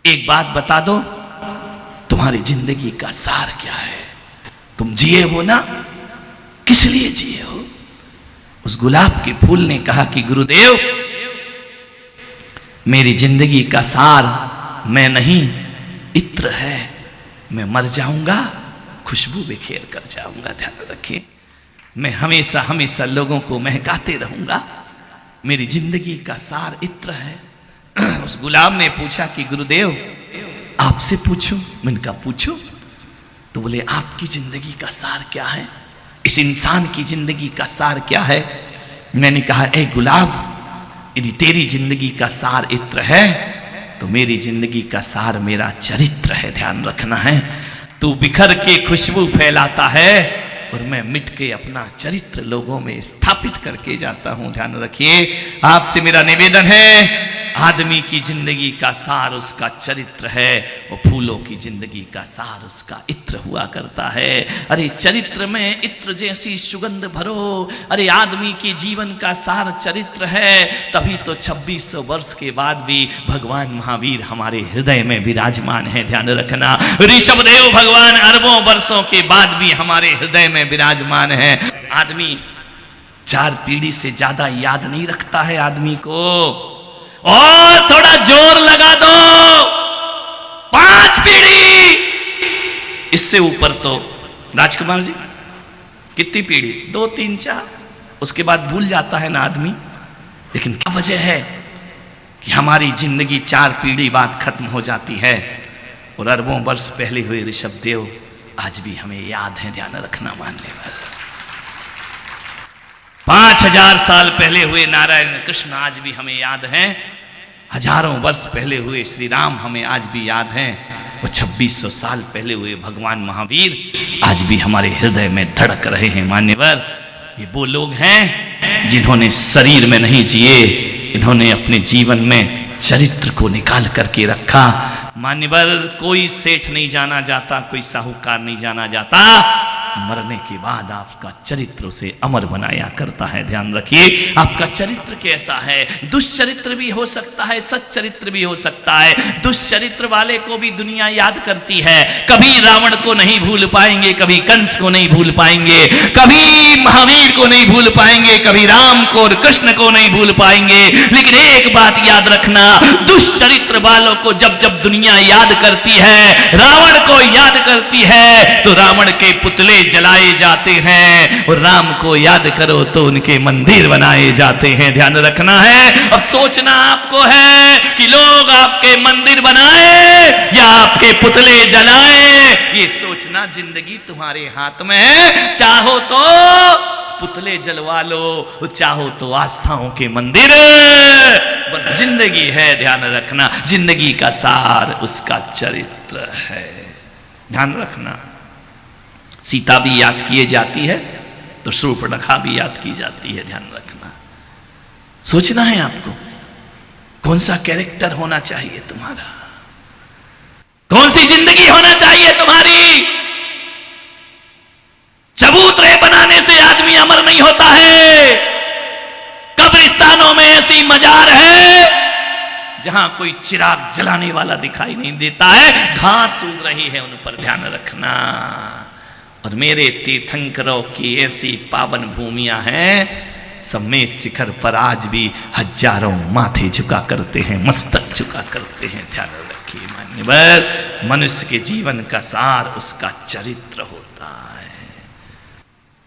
एक बात बता दो, तुम्हारी जिंदगी का सार क्या है? तुम जिए हो ना, किस लिए जिए हो? उस गुलाब के फूल ने कहा कि गुरुदेव, मेरी जिंदगी का सार मैं नहीं, इत्र है। मैं मर जाऊंगा, खुशबू बिखेर कर जाऊंगा। ध्यान रखिए, मैं हमेशा हमेशा लोगों को महकाते रहूंगा। मेरी जिंदगी का सार इत्र है। उस गुलाब ने पूछा कि गुरुदेव, आपसे पूछूं? मैंने कहा पूछो। तो बोले, आपकी जिंदगी का सार क्या है? इस इंसान की जिंदगी का सार क्या है? मैंने कहा, ए गुलाब, यदि तेरी जिंदगी का सार इत्र है तो मेरी जिंदगी का सार मेरा चरित्र है। ध्यान रखना है, तू बिखर के खुशबू फैलाता है और मैं मिट के अपना चरित्र लोगों में स्थापित करके जाता हूं। ध्यान रखिए, आपसे मेरा निवेदन है, आदमी की जिंदगी का सार उसका चरित्र है, और फूलों की जिंदगी का सार उसका इत्र हुआ करता है। अरे चरित्र में इत्र जैसी सुगंध भरो। अरे आदमी के जीवन का सार चरित्र है, तभी तो 2600 वर्ष के बाद भी भगवान महावीर हमारे हृदय में विराजमान है। ध्यान रखना, ऋषभदेव भगवान अरबों वर्षों के बाद भी हमारे हृदय में विराजमान है। आदमी 4 पीढ़ी से ज्यादा याद नहीं रखता है आदमी को। और थोड़ा जोर लगा दो, 5 पीढ़ी, इससे ऊपर तो राजकुमार जी कितनी पीढ़ी? 2, 3, 4, उसके बाद भूल जाता है ना आदमी। लेकिन क्या वजह है कि हमारी जिंदगी 4 पीढ़ी बाद खत्म हो जाती है, और अरबों वर्ष पहले हुए ऋषभदेव आज भी हमें याद है। ध्यान रखना, मानने वाले 5000 साल पहले हुए नारायण कृष्ण आज भी हमें याद हैं। हजारों वर्ष पहले हुए श्री राम हमें आज भी याद हैं। वो 2600 साल पहले हुए भगवान महावीर आज भी हमारे हृदय में धड़क रहे हैं। मान्यवर, ये वो लोग हैं जिन्होंने शरीर में नहीं जिए, इन्होंने अपने जीवन में चरित्र को निकाल करके रखा। मान्यवर, कोई सेठ नहीं जाना जाता, कोई साहूकार नहीं जाना जाता, मरने के बाद आपका चरित्र उसे अमर बनाया करता है। ध्यान रखिए, आपका चरित्र कैसा है? दुष्चरित्र भी हो सकता है, सच्चरित्र भी हो सकता है। दुष्चरित्र वाले को भी दुनिया याद करती है। कभी रावण को नहीं भूल पाएंगे, कभी कंस को नहीं भूल पाएंगे, कभी महावीर को नहीं भूल पाएंगे, कभी राम को और कृष्ण को नहीं भूल पाएंगे। लेकिन एक बात याद रखना, दुष्चरित्र वालों को जब जब दुनिया याद करती है, रावण को याद करती है, तो रावण के पुतले जलाए जाते हैं, और राम को याद करो तो उनके मंदिर बनाए जाते हैं। ध्यान रखना है। अब सोचना आपको है कि लोग आपके मंदिर बनाए या आपके पुतले जलाए, ये सोचना जिंदगी तुम्हारे हाथ में है। चाहो तो पुतले जलवा लो, चाहो तो आस्थाओं के मंदिर। जिंदगी है, ध्यान रखना, जिंदगी का सार उसका चरित्र है। ध्यान रखना, सीता भी याद किए जाती है तो शूर्पणखा भी याद की जाती है। ध्यान रखना, सोचना है आपको कौन सा कैरेक्टर होना चाहिए तुम्हारा, कौन सी जिंदगी होना चाहिए तुम्हारी। चबूतरे बनाने से आदमी अमर नहीं होता है। कब्रिस्तानों में ऐसी मजार है जहां कोई चिराग जलाने वाला दिखाई नहीं देता है, घास उग रही है उन पर। ध्यान रखना। और मेरे तीर्थंकरों की ऐसी पावन भूमियां हैं, समेत शिखर पर आज भी हजारों माथे झुका करते हैं, मस्तक झुका करते हैं। ध्यान रखिए मान्यवर, मनुष्य के जीवन का सार उसका चरित्र होता है।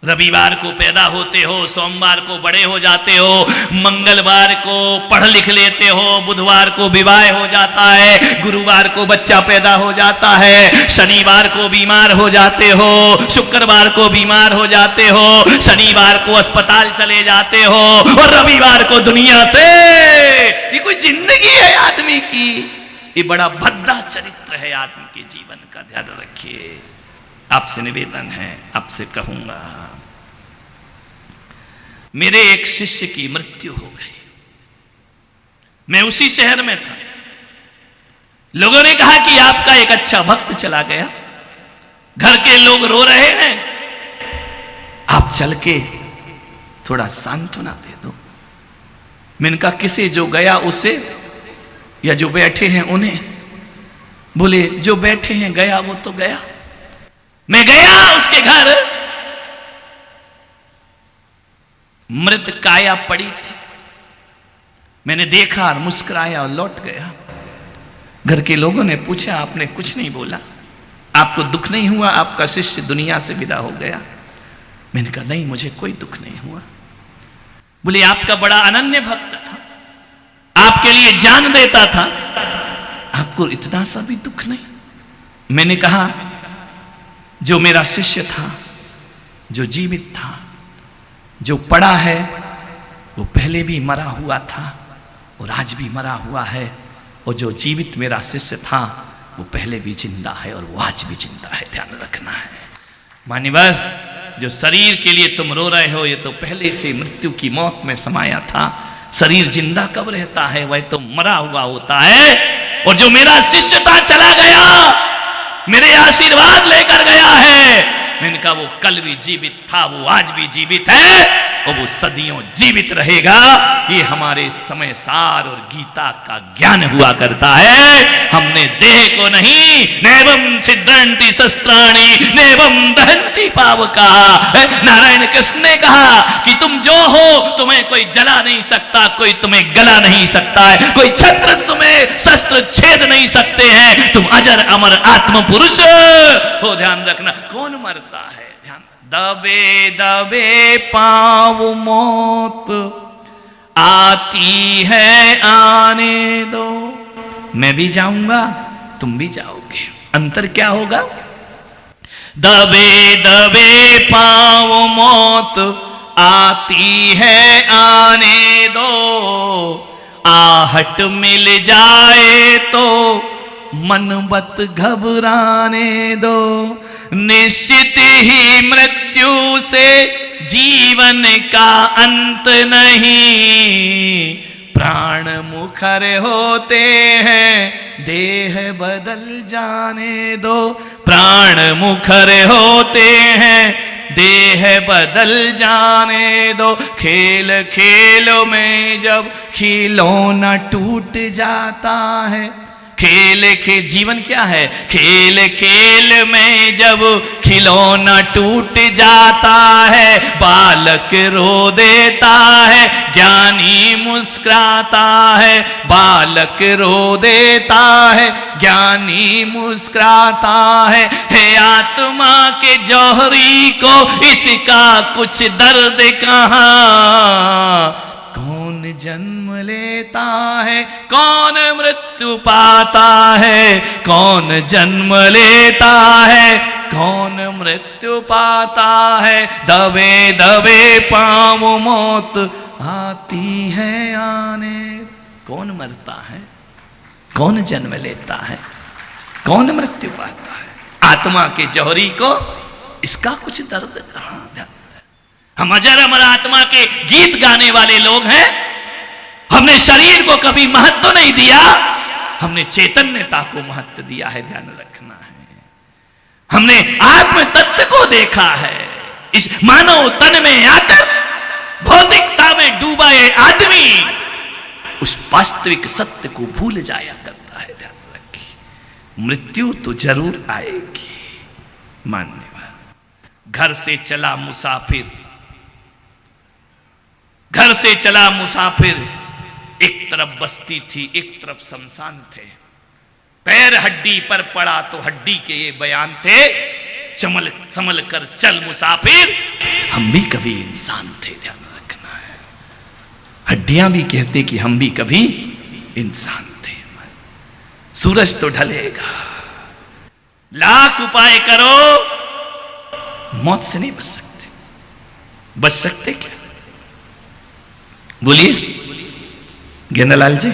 रविवार को पैदा होते हो, सोमवार को बड़े हो जाते हो, मंगलवार को पढ़ लिख लेते हो, बुधवार को विवाह हो जाता है, गुरुवार को बच्चा पैदा हो जाता है, शनिवार को बीमार हो जाते हो, शुक्रवार को बीमार हो जाते हो, शनिवार को अस्पताल चले जाते हो, और रविवार को दुनिया से। ये कोई जिंदगी है आदमी की? ये बड़ा भद्दा चरित्र है आदमी के जीवन का। ध्यान रखिए, आपसे निवेदन है, आपसे कहूंगा। मेरे एक शिष्य की मृत्यु हो गई, मैं उसी शहर में था। लोगों ने कहा कि आपका एक अच्छा भक्त चला गया, घर के लोग रो रहे हैं, आप चल के थोड़ा सांत्वना दे दो। मैंने कहा किसे? जो गया उसे या जो बैठे हैं उन्हें? बोले जो बैठे हैं गया वो तो गया। मैं गया उसके घर, मृत काया पड़ी थी, मैंने देखा और मुस्कुराया और लौट गया। घर के लोगों ने पूछा आपने कुछ नहीं बोला, आपको दुख नहीं हुआ, आपका शिष्य दुनिया से विदा हो गया? मैंने कहा नहीं मुझे कोई दुख नहीं हुआ। बोले आपका बड़ा अनन्य भक्त था, आपके लिए जान देता था, आपको इतना सा भी दुख नहीं? मैंने कहा जो मेरा शिष्य था, जो जीवित था, जो पड़ा है, वो पहले भी मरा हुआ था और आज भी मरा हुआ है, और जो जीवित मेरा शिष्य था वो पहले भी जिंदा है और वो आज भी जिंदा है, ध्यान रखना है। मान्यवर, जो शरीर के लिए तुम रो रहे हो ये तो पहले से मृत्यु की मौत में समाया था। शरीर जिंदा कब रहता है? वह तो मरा हुआ होता है। और जो मेरा शिष्य था चला गया, मेरे आशीर्वाद लेकर गया है। मैंने कहा वो कल भी जीवित था, वो आज भी जीवित है और वो सदियों जीवित रहेगा। ये हमारे समय सार और गीता का ज्ञान हुआ करता है। हमने देह को नहीं, नैवं छिद्रन्ति शस्त्राणि नैवं दहन्ति पावका। नारायण कृष्ण ने कहा कि तुम जो हो तुम्हें कोई जला नहीं सकता, कोई तुम्हें गला नहीं सकता है, कोई छत्र तुम्हें शस्त्र छेद नहीं सकते हैं, तुम अजर अमर आत्म पुरुष हो। ध्यान रखना, कौन मरता है? ध्यान, दबे दबे पाँव मौत आती है आने दो। मैं भी जाऊंगा तुम भी जाओगे, अंतर क्या होगा? दबे दबे पाँव मौत आती है आने दो, आहट मिल जाए तो मन मत घबराने दो। निश्चित ही मृत्यु से जीवन का अंत नहीं, प्राण मुखर होते हैं देह बदल जाने दो। प्राण मुखर होते हैं देह बदल जाने दो। खेल खेल में जब खिलौना टूट जाता है, खेल के जीवन क्या है? खेल खेल में जब खिलौना टूट जाता है, बालक रो देता है, ज्ञानी मुस्कुराता है। बालक रो देता है, ज्ञानी मुस्कुराता है आत्मा के जौहरी को इसका कुछ दर्द कहाँ। कौन जन्म लेता है, कौन मृत्यु पाता है, कौन जन्म लेता है, कौन मृत्यु पाता है। दबे दबे पाँव मौत आती है आने। कौन मरता है, कौन जन्म लेता है, कौन मृत्यु पाता है? आत्मा के जौहरी को इसका कुछ दर्द कहाँ? हम अजर अमर आत्मा के गीत गाने वाले लोग हैं। हमने शरीर को कभी महत्व नहीं दिया, हमने चैतन्यता को महत्व दिया है, ध्यान रखना है। हमने आत्म तत्व को देखा है। इस मानव तन में आकर भौतिकता में डूबा ये आदमी उस वास्तविक सत्य को भूल जाया करता है, ध्यान रखिए। मृत्यु तो जरूर आएगी, मान्यवर। घर से चला मुसाफिर, घर से चला मुसाफिर, एक तरफ बस्ती थी, एक तरफ शमशान थे। पैर हड्डी पर पड़ा तो हड्डी के ये बयान थे, चमल संभल कर चल मुसाफिर, हम भी कभी इंसान थे, ध्यान रखना है। हड्डियां भी कहते कि हम भी कभी इंसान थे। सूरज तो ढलेगा, लाख उपाय करो, मौत से नहीं बच सकते। बच सकते क्या? बोलिए गेंदालाल जी,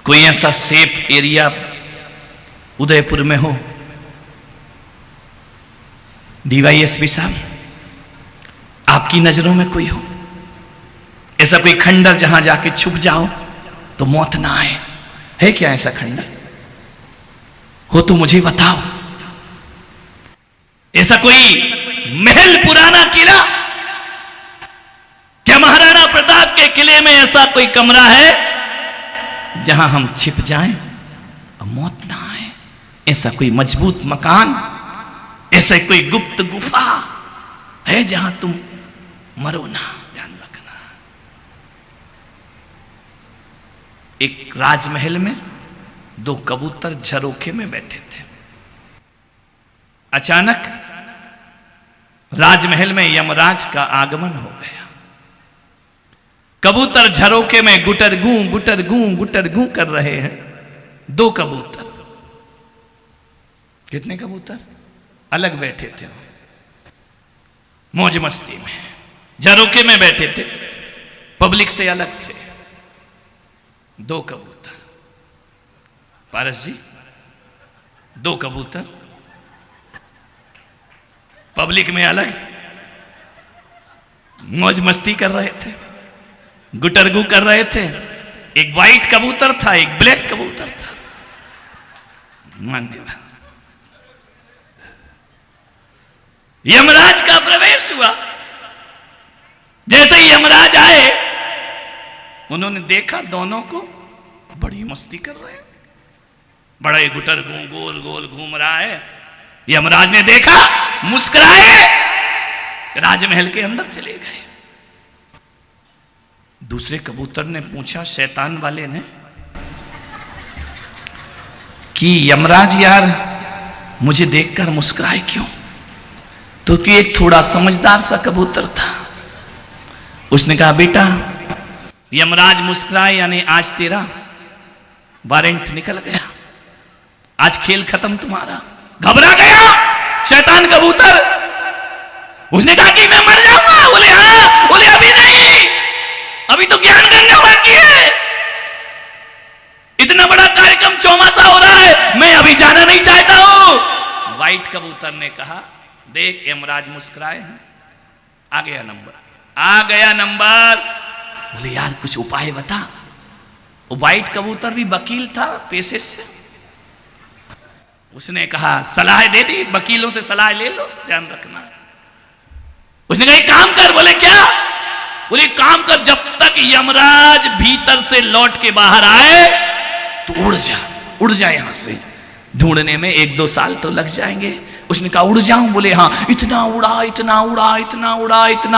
कोई ऐसा सेफ एरिया उदयपुर में हो? डीवाईएसपी साहब, आपकी नजरों में कोई हो ऐसा कोई खंडर जहां जाके छुप जाओ तो मौत ना आए? है क्या ऐसा खंडर? हो तो मुझे बताओ। ऐसा कोई महल, पुराना किला, क्या महाराणा प्रताप के किले में ऐसा कोई कमरा है जहां हम छिप जाएं और मौत ना आए? ऐसा कोई मजबूत मकान, ऐसा कोई गुप्त गुफा है जहां तुम मरो ना, ध्यान रखना। एक राजमहल में 2 कबूतर झरोखे में बैठे थे। अचानक राजमहल में यमराज का आगमन हो गया। कबूतर झरोखे में गुटर गूं कर रहे हैं। 2 कबूतर, कितने कबूतर अलग बैठे थे, मौज मस्ती में झरोखे में बैठे थे, पब्लिक से अलग थे। 2 कबूतर, पारस जी, 2 कबूतर पब्लिक में अलग मौज मस्ती कर रहे थे, गुटरगू कर रहे थे। एक व्हाइट कबूतर था, एक ब्लैक कबूतर था। मान्यवाद। यमराज का प्रवेश हुआ। जैसे ही यमराज आए, उन्होंने देखा दोनों को बड़ी मस्ती कर रहे हैं, बड़े गुटरगू गोल गोल घूम रहा है। यमराज ने देखा, मुस्कुराए, राजमहल के अंदर चले गए। दूसरे कबूतर ने पूछा शैतान वाले ने कि यमराज यार मुझे देखकर मुस्कुराए क्यों? तो कि एक थोड़ा समझदार सा कबूतर था। उसने कहा बेटा, यमराज मुस्कुराए यानी आज तेरा वारंट निकल गया, आज खेल खत्म तुम्हारा। घबरा गया शैतान कबूतर। उसने कहा कि मैं मर जाऊंगा। बोले हाँ। बोले अभी नहीं, अभी तो ज्ञान गंगा बाकी है। इतना बड़ा कार्यक्रम चौमासा हो रहा है, मैं अभी जाना नहीं चाहता हूं। व्हाइट कबूतर ने कहा देख यमराज मुस्कुराए हैं, आ गया नंबर, आ गया नंबर। बोले यार कुछ उपाय बता। वो व्हाइट कबूतर भी वकील था पेशे से। उसने कहा सलाह दे दी, वकीलों से सलाह ले लो, ध्यान रखना। उसने कहा एक काम कर। बोले क्या? बोले काम कर, जब तक यमराज भीतर से लौट के बाहर आए तो उड़ जा यहां से। ढूंढने में 1-2 साल तो लग जाएंगे। उसने कहा उड़ जाऊं? बोले हाँ। इतना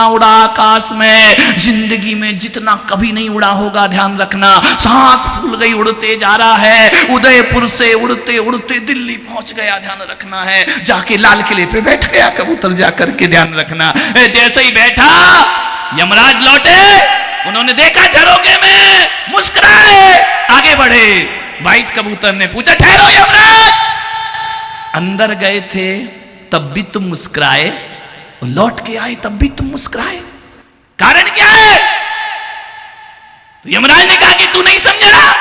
उड़ा आकाश में, जिंदगी में जितना कभी नहीं उड़ा होगा, ध्यान रखना। सांस फूल गई, उड़ते जा रहा है। उदयपुर से उड़ते उड़ते दिल्ली पहुंच गया, ध्यान रखना है। जाके लाल किले पे बैठ गया कबूतर जाकर के, ध्यान रखना। जैसे ही बैठा, यमराज लौटे, उन्होंने देखा झरोखे में, मुस्कुराए, आगे बढ़े। व्हाइट कबूतर ने पूछा ठहरो यमराज, अंदर गए थे तब भी तुम मुस्कुराए, और लौट के आए तब भी तुम मुस्कुराए, कारण क्या है? तो यमराज ने कहा कि तू नहीं समझा।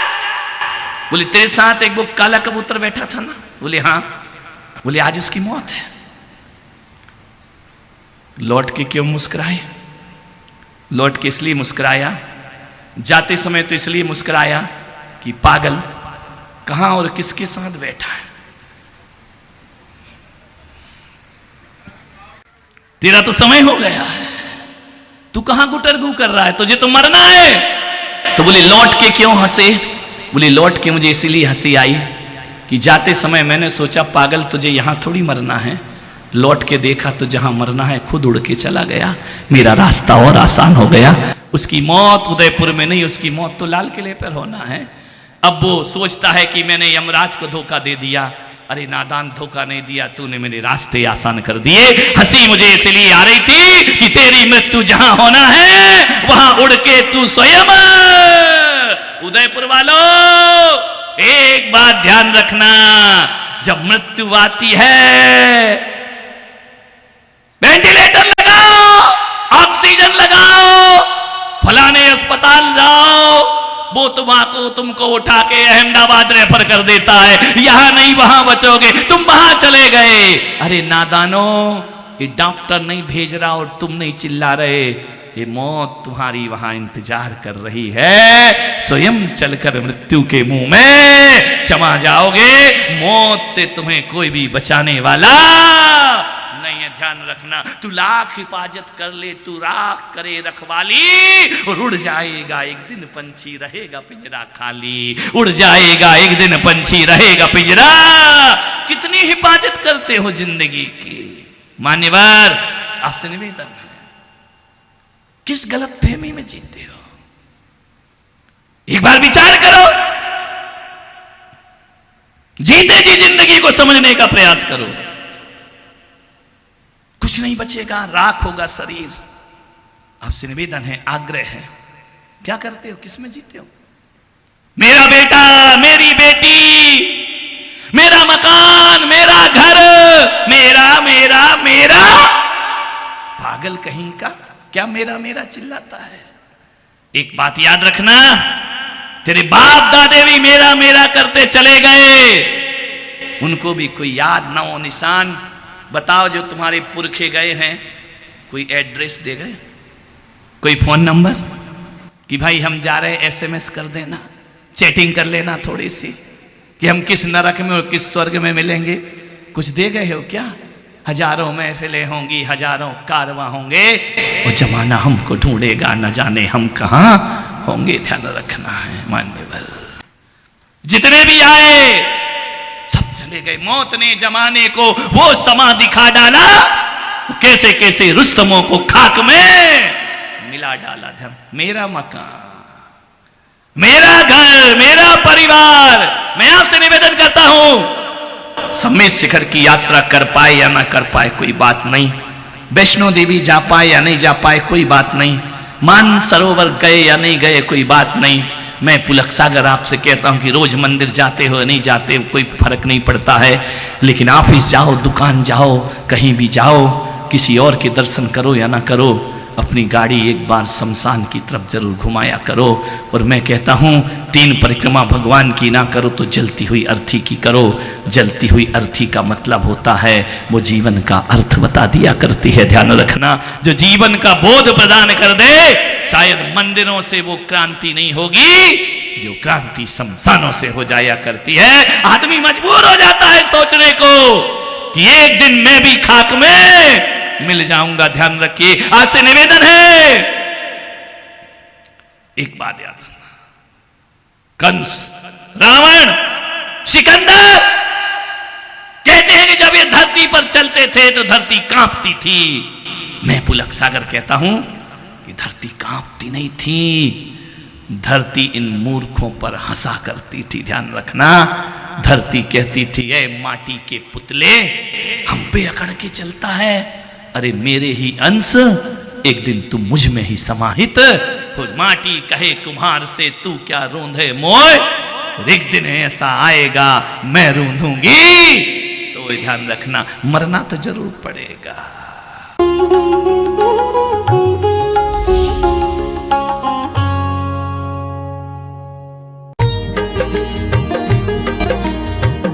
बोले तेरे साथ एक वो काला कबूतर बैठा था ना? बोले हाँ। बोले आज उसकी मौत है। लौट के क्यों मुस्कुराए? लौट के इसलिए मुस्कुराया, जाते समय तो इसलिए मुस्कुराया कि पागल कहां और किसके साथ बैठा है। तेरा तो समय हो गया है, तू कहां गुटरगू कर रहा है, तुझे तो मरना है। तो बोले लौट के क्यों हंसे? बोले लौट के मुझे इसीलिए हंसी आई कि जाते समय मैंने सोचा पागल तुझे यहां थोड़ी मरना है, लौट के देखा तो जहां मरना है खुद उड़ के चला गया, मेरा रास्ता और आसान हो गया। उसकी मौत उदयपुर में नहीं, उसकी मौत तो लाल किले पर होना है। अब वो सोचता है कि मैंने यमराज को धोखा दे दिया। अरे नादान, धोखा नहीं दिया, तूने मेरे रास्ते आसान कर दिए। हंसी मुझे इसलिए आ रही थी कि तेरी मृत्यु जहां होना है वहां उड़ के तू स्वयं। उदयपुर वालों एक बात ध्यान रखना, जब मृत्यु आती है वेंटिलेटर लगाओ, ऑक्सीजन लगाओ, फलाने अस्पताल जाओ, वो तुमको उठा के अहमदाबाद रेफर कर देता है। यहां नहीं वहां बचोगे, तुम वहां चले गए। अरे नादानो, ये डॉक्टर नहीं भेज रहा और तुम नहीं चिल्ला रहे, ये मौत तुम्हारी वहां इंतजार कर रही है। स्वयं चलकर मृत्यु के मुंह में चमा जाओगे। मौत से तुम्हें कोई भी बचाने वाला नहीं है, ध्यान रखना। तू लाख हिफाजत कर ले, तू राख करे रखवाली, और उड़ जाएगा एक दिन पंछी, रहेगा पिंजरा खाली। उड़ जाएगा एक दिन पंछी, रहेगा पिंजरा कितनी हिफाजत करते हो जिंदगी की। मान्यवर, आपसे निवेदन है, किस गलत फहमी में जीते हो? एक बार विचार करो, जीते जी जिंदगी को समझने का प्रयास करो। कुछ नहीं बचेगा, राख होगा शरीर। आपसे निवेदन है, आग्रह है, क्या करते हो, किस में जीते हो? मेरा बेटा, मेरी बेटी, मेरा मकान, मेरा घर, मेरा मेरा मेरा। पागल कहीं का, क्या मेरा मेरा चिल्लाता है? एक बात याद रखना, तेरे बाप दादे भी मेरा मेरा करते चले गए, उनको भी कोई याद ना हो निशान। बताओ, जो तुम्हारे पुरखे गए हैं, कोई एड्रेस दे गए, कोई फोन नंबर कि भाई हम जा रहे, एसएमएस कर देना, चैटिंग कर लेना थोड़ी सी कि हम किस नरक में और किस स्वर्ग में मिलेंगे, कुछ दे गए हो क्या? हजारों महफिलें होंगी, हजारों कारवां होंगे, वो जमाना हमको ढूंढेगा, न जाने हम कहां होंगे। ध्यान रखना है मान्यवर, जितने भी आए सब चले गए। मौत ने जमाने को वो समा दिखा डाला, कैसे कैसे रुस्तमों को खाक में मिला डाला। ध्यान, मेरा मकान, मेरा घर, मेरा परिवार। मैं आपसे निवेदन करता हूं, सम्मेद शिखर की यात्रा कर पाए या ना कर पाए कोई बात नहीं, वैष्णो देवी जा पाए या नहीं जा पाए कोई बात नहीं, मान सरोवर गए या नहीं गए कोई बात नहीं। मैं पुलक सागर आपसे कहता हूं कि रोज मंदिर जाते हो नहीं जाते हो कोई फर्क नहीं पड़ता है, लेकिन ऑफिस जाओ, दुकान जाओ, कहीं भी जाओ, किसी और के दर्शन करो या ना करो, अपनी गाड़ी एक बार शमशान की तरफ जरूर घुमाया करो। और मैं कहता हूं, 3 परिक्रमा भगवान की ना करो तो जलती हुई अर्थी की करो। जलती हुई अर्थी का मतलब होता है वो जीवन का अर्थ बता दिया करती है। ध्यान रखना, जो जीवन का बोध प्रदान कर दे, शायद मंदिरों से वो क्रांति नहीं होगी, जो क्रांति शमशानों से हो जाया करती है। आदमी मजबूर हो जाता है सोचने को कि एक दिन मैं भी खाक में मिल जाऊंगा। ध्यान रखिए, आज से निवेदन है, एक बात याद रखना, कंस, रावण, सिकंदर कहते हैं कि जब ये धरती पर चलते थे तो धरती कांपती थी। मैं पुलक सागर कहता हूं कि धरती कांपती नहीं थी, धरती इन मूर्खों पर हंसा करती थी। ध्यान रखना, धरती कहती थी, ए माटी के पुतले, हम पे अकड़ के चलता है, अरे मेरे ही अंश, एक दिन तुम मुझ में ही समाहित हो। माटी कहे कुम्हार से, तू क्या रोंधे मोय, एक दिन ऐसा आएगा मैं रोंधूंगी। तो ध्यान रखना, मरना तो जरूर पड़ेगा।